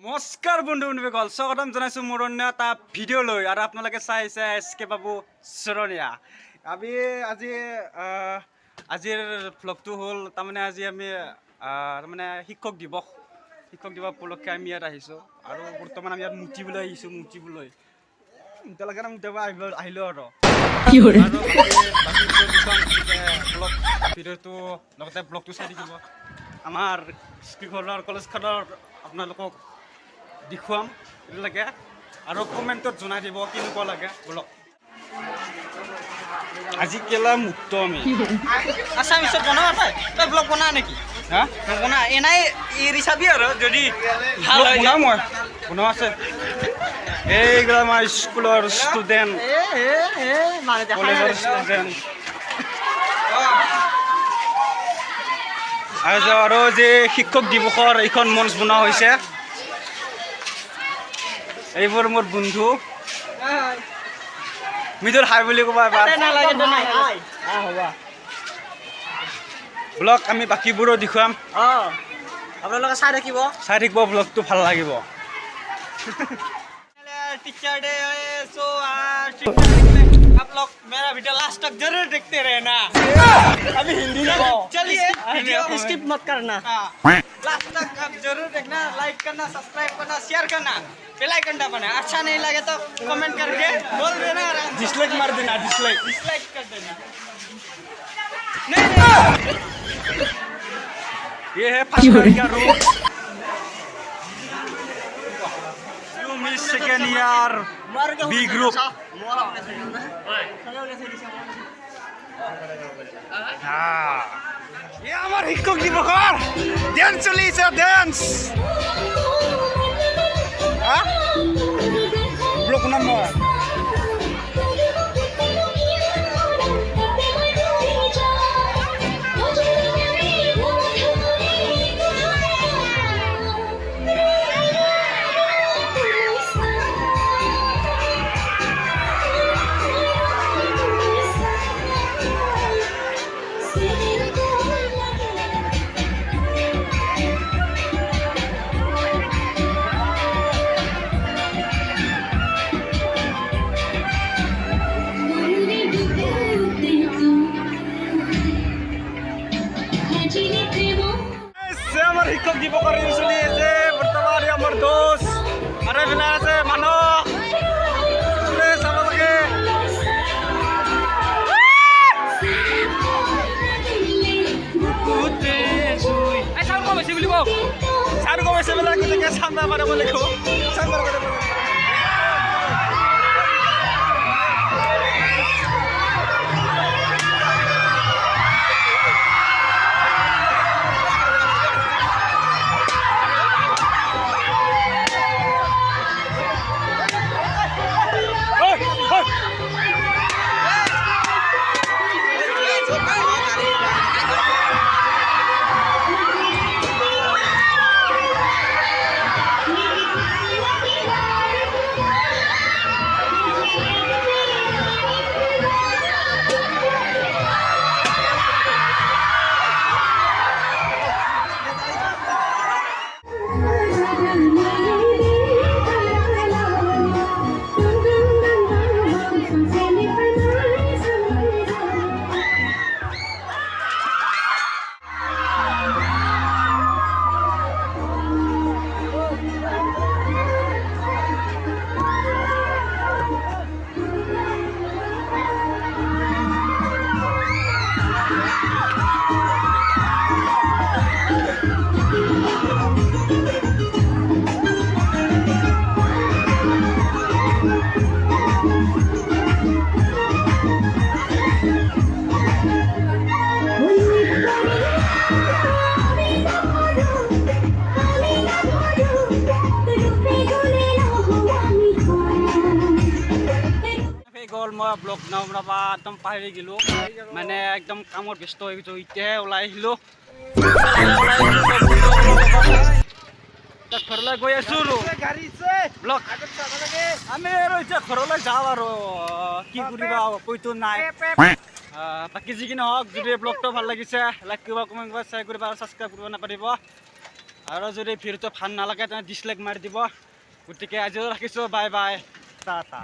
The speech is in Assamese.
নমস্কাৰ বন্ধু বান্ধৱীসকল, স্বাগতম জনাইছোঁ মোৰ অন্য এটা ভিডিঅ'লৈ। আৰু আপোনালোকে চাই আছে এছ.কে. বাবু চৰণীয়া। আমি আজিৰ ভ্লগটো হ'ল তাৰমানে আজি আমি তাৰমানে শিক্ষক দিৱস উপলক্ষে আমি ইয়াত আহিছোঁ। আৰু বৰ্তমান আমি ইয়াত মুতিবলৈ আহিছোঁ। এতিয়ালৈকে আহিলোঁ আৰু ভিডিঅ'টো লগতে ব্লগটো চাই থাকিব। আমাৰ স্কুলখনৰ কলেজখনৰ আপোনালোকক দেখুৱাম এতিয়ালৈকে, আৰু কমেণ্টত জনাই দিব কেনেকুৱা লাগে ব্লগ। আজি কেলা মুক্ত আমি আছামিছত বনাও তই ব্লগ বনা নেকি? হা বনা এনাই এৰি চাবি আৰু যদি ভাল হয় বনাওঁ মই বনোৱা আছে। এইগুলো আমাৰ স্কুলৰ ষ্টুডেণ্ট, কলেজৰ ষ্টুডেণ্ট। আৰু যে শিক্ষক দিৱসৰ এইখন মঞ্চ বনোৱা হৈছে, এইবোৰ মোৰ বন্ধু। মিদুৰ হাই বুলি ক'বা এবাৰ। ব্লগ আমি বাকীবোৰো দেখুৱাম, আপোনালোকে চাই থাকিব। ব্লগটো ভাল লাগিব। टीचर डे है सो आप लोग मेरा वीडियो लास्ट तक जरूर देखते रहना। अभी हिंदी चलिए वीडियो स्किप मत करना, लास्ट तक आप जरूर देखना। लाइक करना, सब्सक्राइब करना, शेयर करना, बेल आइकन दबाना। अच्छा नहीं लगे तो कमेंट करके बोल देना, डिसलाइक मार देना, डिसलाइक कर देना। नहीं ये है फर्स्ट का room, second year B group. ये আমার শিক্ষক দিবসৰ ডেন্স চলিছে, ডেন্স ব্লক নাম নহয়। আমাৰ শিক্ষক দিবসৰ দিন চলি আছে বৰ্তমান। আমাৰ দোষ আৰু এইফালে আছে মানুহ চাব লাগে। চাউণ্ড কম হৈছে বুলি কওক, চাউণ্ড কম হৈছে বোলে, গতিকে চাউণ্ড মাৰিব লাগিব। মই ব্লগ নবনাবা একদম পাহৰি গ'লোঁ, মানে একদম কামত ব্যস্ত হৈ গৈছোঁ। এতিয়াহে ওলাই আহিলোঁ, ঘৰলৈ গৈ আছোঁ ব্লগ আমি আৰু এতিয়া ঘৰলৈ যাওঁ আৰু কি কৰিবা, উপায়তো নাই। বাকী যিকি নহওক, যদি ব্লগটো ভাল লাগিছে লাইক কৰিব, কমেণ্ট কৰিব, শ্বেয়াৰ কৰিব আৰু ছাবস্ক্ৰাইব কৰিব নাপাহৰিব। আৰু যদি ভিডিঅ'টো ভাল নালাগে তেনে ডিছলাইক মাৰি দিব গতিকে আজিও ৰাখিছোঁ বাই বাই টাটা